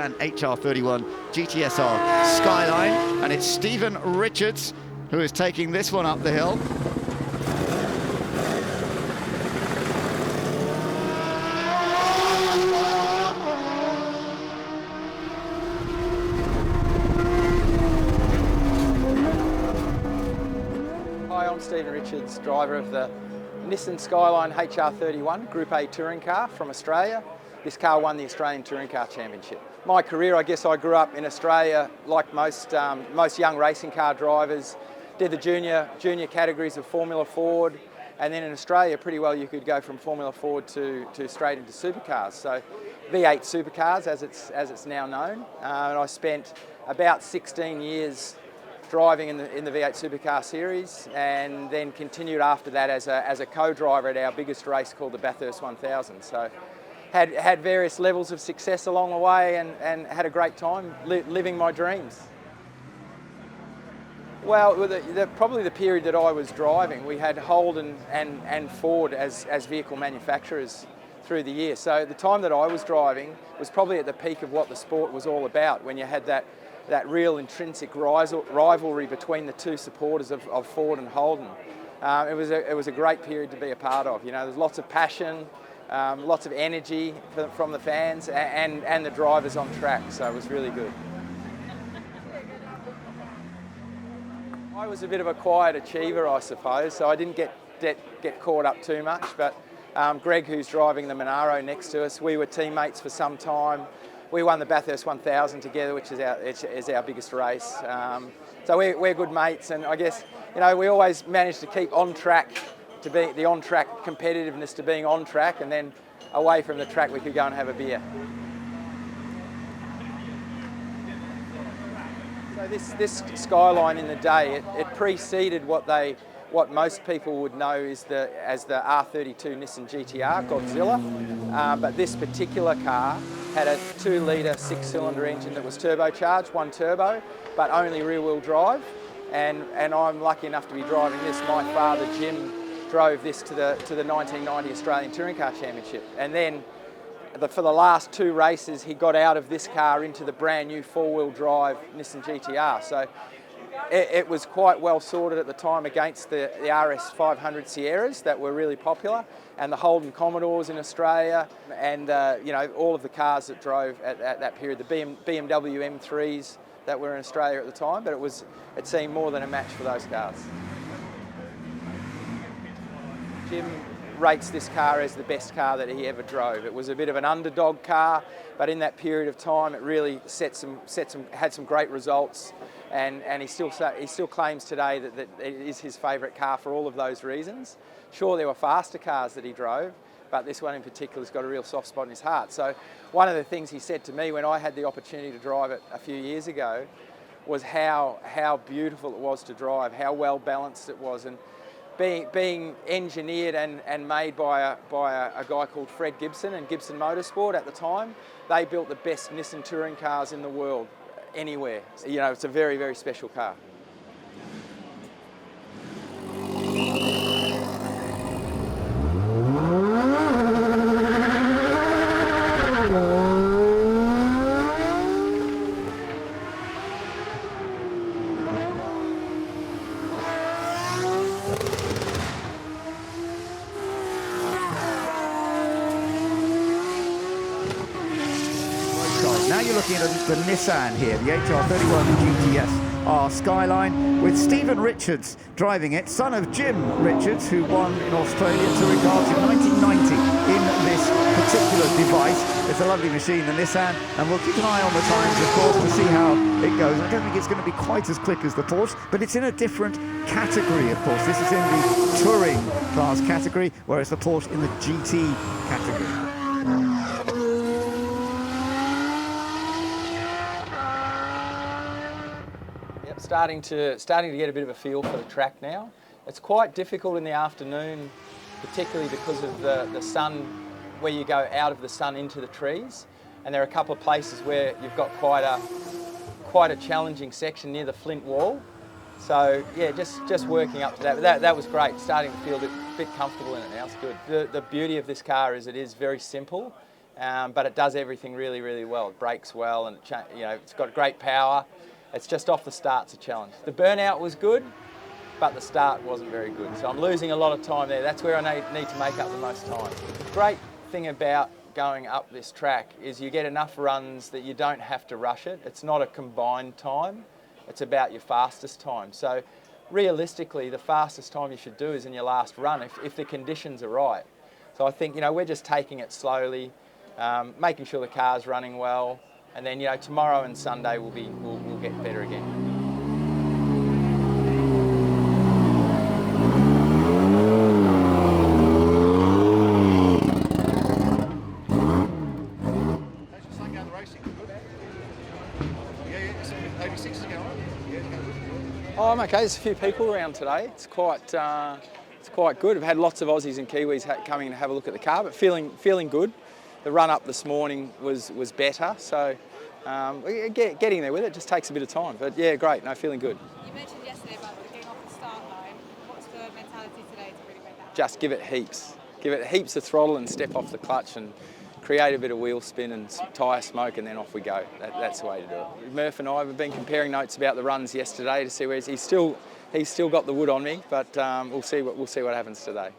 Nissan HR31 GTS-R Skyline, and it's Stephen Richards who is taking this one up the hill. Hi, I'm Stephen Richards, driver of the Nissan Skyline HR31 Group A touring car from Australia. This car won the Australian Touring Car Championship. My career, I guess I grew up in Australia like most young racing car drivers. Did the junior categories of Formula Ford, and then in Australia pretty well you could go from Formula Ford to straight into supercars. So V8 supercars as it's now known. And I spent about 16 years driving in the V8 supercar series, and then continued after that as a co-driver at our biggest race called the Bathurst 1000. So had various levels of success along the way, and had a great time living my dreams. Well, probably the period that I was driving, we had Holden and Ford as vehicle manufacturers through the year. So the time that I was driving was probably at the peak of what the sport was all about, when you had that real intrinsic rivalry between the two supporters of Ford and Holden. It was a great period to be a part of. You know, there's lots of passion, lots of energy from the fans and the drivers on track, so it was really good. I was a bit of a quiet achiever, I suppose, so I didn't get caught up too much, but Greg, who's driving the Monaro next to us, we were teammates for some time. We won the Bathurst 1000 together, which is our biggest race. So we're good mates, and I guess, you know, we always managed to keep on track, to be the on-track competitiveness to being on track, and then away from the track we could go and have a beer. So this Skyline in the day, it preceded what most people would know as the R32 Nissan GT-R Godzilla, but this particular car had a 2-litre 6-cylinder engine that was turbocharged, one turbo, but only rear-wheel drive, and I'm lucky enough to be driving this. My father Jim drove this to the 1990 Australian Touring Car Championship, and then for the last 2 races he got out of this car into the brand new 4-wheel drive Nissan GT-R. So it was quite well sorted at the time against the RS 500 Sierras that were really popular, and the Holden Commodores in Australia, and you know, all of the cars that drove at that period, the BMW M3s that were in Australia at the time, but it seemed more than a match for those cars. Jim rates this car as the best car that he ever drove. It was a bit of an underdog car, but in that period of time it really had some great results, and he still claims today that it is his favourite car for all of those reasons. Sure, there were faster cars that he drove, but this one in particular has got a real soft spot in his heart. So one of the things he said to me when I had the opportunity to drive it a few years ago was how beautiful it was to drive, how well balanced it was, and being engineered and made by a guy called Fred Gibson and Gibson Motorsport at the time. They built the best Nissan touring cars in the world, anywhere. You know, it's a very, very special car. Now you're looking at the Nissan here, the HR31 GTS-R Skyline, with Stephen Richards driving it, son of Jim Richards, who won in Australia touring cars in 1990 in this particular device. It's a lovely machine, the Nissan, and we'll keep an eye on the times, of course, to see how it goes. I don't think it's going to be quite as quick as the Porsche, but it's in a different category, of course. This is in the touring class category, whereas the Porsche in the GT category. Starting to get a bit of a feel for the track now. It's quite difficult in the afternoon, particularly because of the sun, where you go out of the sun into the trees, and there are a couple of places where you've got quite a challenging section near the flint wall. So yeah, just working up to that. That was great. Starting to feel a bit comfortable in it now. It's good. The beauty of this car is it is very simple, but it does everything really, really well. It brakes well, and it's got great power. It's just off the start's a challenge. The burnout was good, but the start wasn't very good. So I'm losing a lot of time there. That's where I need to make up the most time. The great thing about going up this track is you get enough runs that you don't have to rush it. It's not a combined time. It's about your fastest time. So realistically, the fastest time you should do is in your last run if the conditions are right. So I think, we're just taking it slowly, making sure the car's running well, and then, tomorrow and Sunday we'll get better again. Oh, I'm okay. There's a few people around today. It's quite good. I've had lots of Aussies and Kiwis coming to have a look at the car, but feeling good. The run up this morning was better, so getting there with it just takes a bit of time. But yeah, great. No, feeling good. You mentioned yesterday about getting off the start line. What's the mentality today to really make that? Just give it heaps. Give it heaps of throttle and step off the clutch and create a bit of wheel spin and tyre smoke, and then off we go. That's the way to do it. Murph and I have been comparing notes about the runs yesterday to see where he's still got the wood on me, but we'll see what happens today.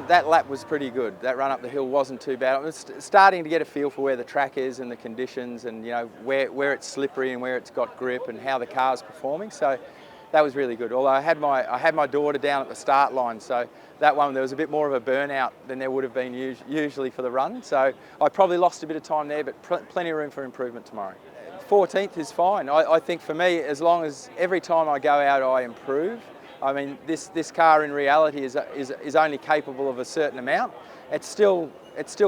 That lap was pretty good. That run up the hill wasn't too bad. I was starting to get a feel for where the track is and the conditions, and where it's slippery and where it's got grip and how the car's performing. So that was really good. Although I had my daughter down at the start line, so that one there was a bit more of a burnout than there would have been usually for the run. So I probably lost a bit of time there, but plenty of room for improvement tomorrow. 14th is fine. I think for me, as long as every time I go out I improve. I mean, this car in reality is only capable of a certain amount. It's still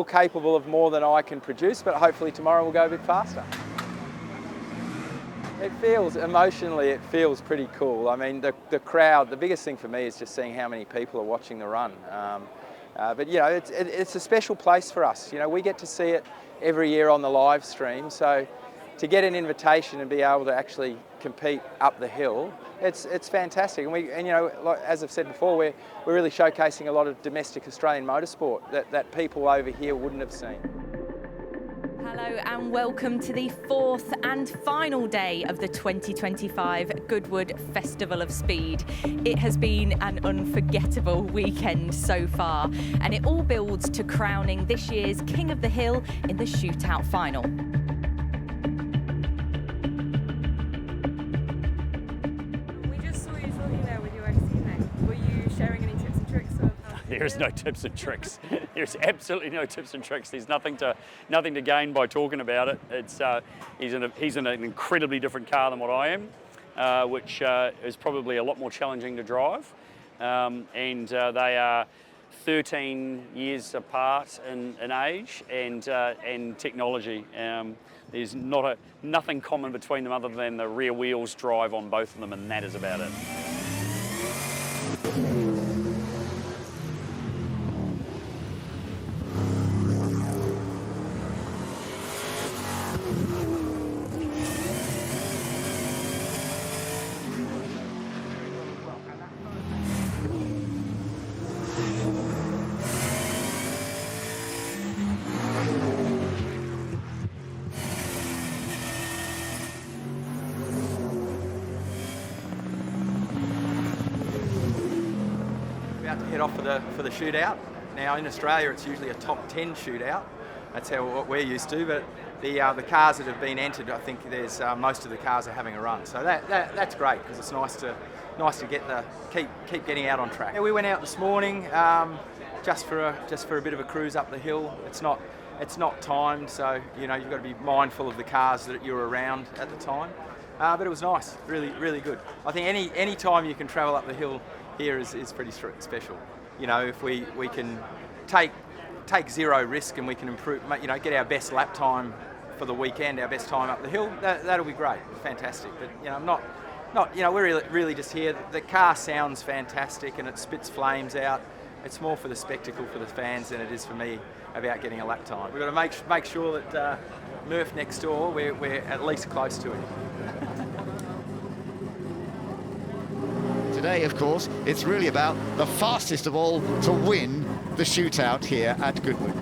capable of more than I can produce, but hopefully tomorrow will go a bit faster. Emotionally, it feels pretty cool. I mean, the crowd, the biggest thing for me is just seeing how many people are watching the run. But it's a special place for us. We get to see it every year on the live stream, so to get an invitation and be able to actually compete up the hill, it's fantastic. And as I've said before, we're really showcasing a lot of domestic Australian motorsport that people over here wouldn't have seen. Hello and welcome to the fourth and final day of the 2025 Goodwood Festival of Speed. It has been an unforgettable weekend so far, and it all builds to crowning this year's King of the Hill in the Shootout final. There's no tips and tricks. There's absolutely no tips and tricks. There's nothing to gain by talking about it. It's he's in an incredibly different car than what I am, which is probably a lot more challenging to drive. And they are 13 years apart in age and technology. There's nothing common between them other than the rear wheels drive on both of them, and that is about it. About to head off for the shootout. Now in Australia it's usually a top 10 shootout. That's what we're used to, but the cars that have been entered, I think there's most of the cars are having a run. So that's great because it's nice to get keep getting out on track. Yeah, we went out this morning just for a bit of a cruise up the hill. It's not timed, so you've got to be mindful of the cars that you're around at the time. But it was nice, really good. I think any time you can travel up the hill here is pretty special. If we can take zero risk and we can improve, get our best lap time for the weekend, our best time up the hill, that'll be great, fantastic. But I'm not, we're really just here. The car sounds fantastic and it spits flames out. It's more for the spectacle for the fans than it is for me about getting a lap time. We've got to make sure that Murph next door, we're at least close to him. Today, of course, it's really about the fastest of all to win the shootout here at Goodwood.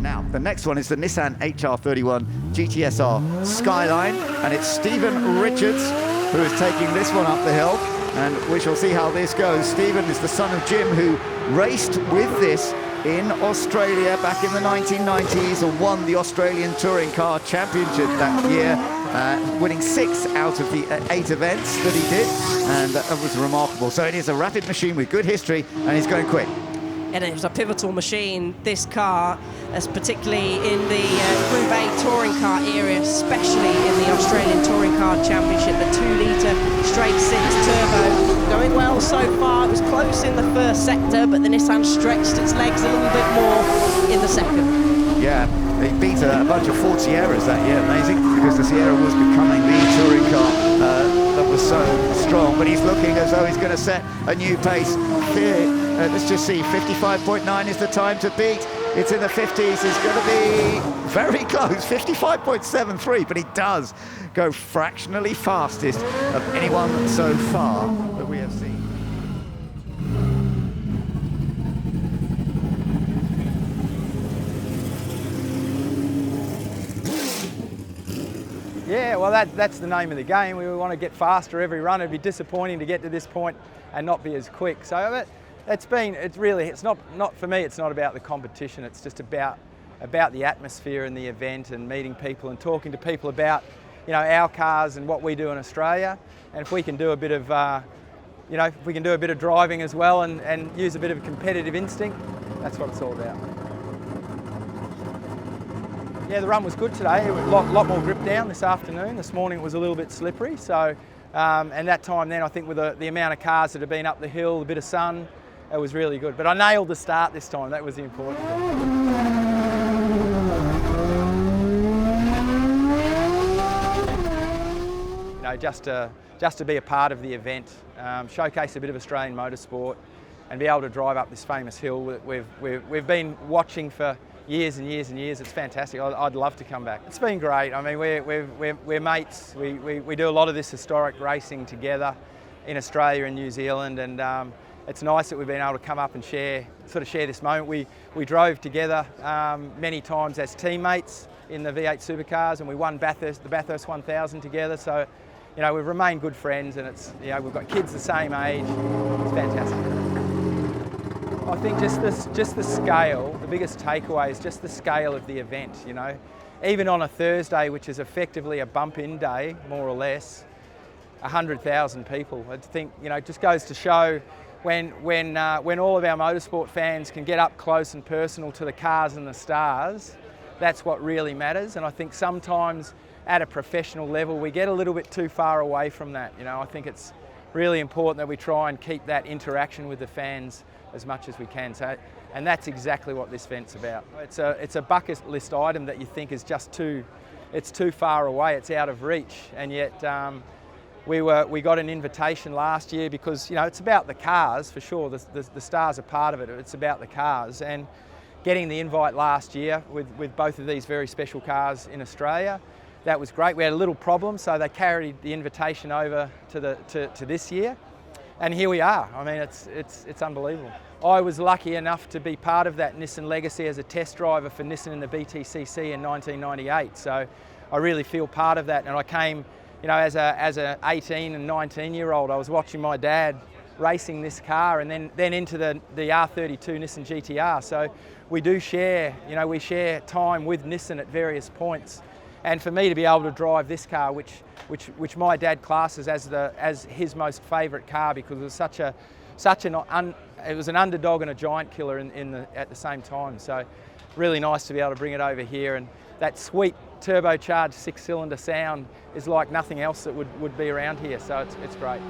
Now, the next one is the Nissan HR31 GTS-R Skyline, and it's Stephen Richards who is taking this one up the hill, and we shall see how this goes. Stephen is the son of Jim, who raced with this in Australia back in the 1990s and won the Australian Touring Car Championship that year, winning 6 out of the 8 events that he did, and that was remarkable. So it is a rapid machine with good history, and he's going quick. And it was a pivotal machine, this car, as particularly in the Group A touring car area, especially in the Australian Touring Car Championship, the 2-litre straight-six turbo. Going well so far. It was close in the first sector, but the Nissan stretched its legs a little bit more in the second. Yeah, they beat a bunch of Ford Sierras that year, amazing, because the Sierra was becoming the touring car that was so strong. But he's looking as though he's going to set a new pace here. Let's just see, 55.9 is the time to beat. It's in the 50s, it's going to be very close, 55.73, but he does go fractionally fastest of anyone so far that we have seen. Yeah, well that's the name of the game. We want to get faster every run. It'd be disappointing to get to this point and not be as quick. So it's not for me, it's not about the competition, it's just about the atmosphere and the event and meeting people and talking to people about our cars and what we do in Australia. And if we can do a bit of if we can do a bit of driving as well and use a bit of competitive instinct, that's what it's all about. Yeah, the run was good today. It was a lot more grip down this afternoon. This morning it was a little bit slippery, so and that time then I think with the amount of cars that have been up the hill, a bit of sun, it was really good. But I nailed the start this time, that was the important thing. Just to be a part of the event, showcase a bit of Australian motorsport and be able to drive up this famous hill that we've been watching for years and years and years. It's fantastic. I'd love to come back. It's been great. I mean, we're mates. We do a lot of this historic racing together in Australia and New Zealand, and it's nice that we've been able to come up and share this moment. We drove together many times as teammates in the V8 supercars, and we won the Bathurst 1000 together. So, we've remained good friends, and it's we've got kids the same age. It's fantastic. I think just the scale, the biggest takeaway is just the scale of the event, Even on a Thursday, which is effectively a bump-in day, more or less, 100,000 people. I think, it just goes to show when all of our motorsport fans can get up close and personal to the cars and the stars, that's what really matters. And I think sometimes at a professional level, we get a little bit too far away from that. I think it's really important that we try and keep that interaction with the fans as much as we can. So, and that's exactly what this event's about. It's a bucket list item that you think is just too far away, it's out of reach, and yet we got an invitation last year because it's about the cars for sure. The stars are part of it. It's about the cars, and getting the invite last year with both of these very special cars in Australia, that was great. We had a little problem, so they carried the invitation over to this year. and here we are. I mean, it's unbelievable. I was lucky enough to be part of that Nissan legacy as a test driver for Nissan in the BTCC in 1998. So I really feel part of that. And I came, you know, as a 18 and 19-year-old, I was watching my dad racing this car, and then into the R32 Nissan GT-R. So we do share, you know, we share time with Nissan at various points. And for me to be able to drive this car, which my dad classes as his most favourite car, because it was it was an underdog and a giant killer at the same time. So really nice to be able to bring it over here, and that sweet turbocharged 6-cylinder sound is like nothing else that would be around here. So it's great.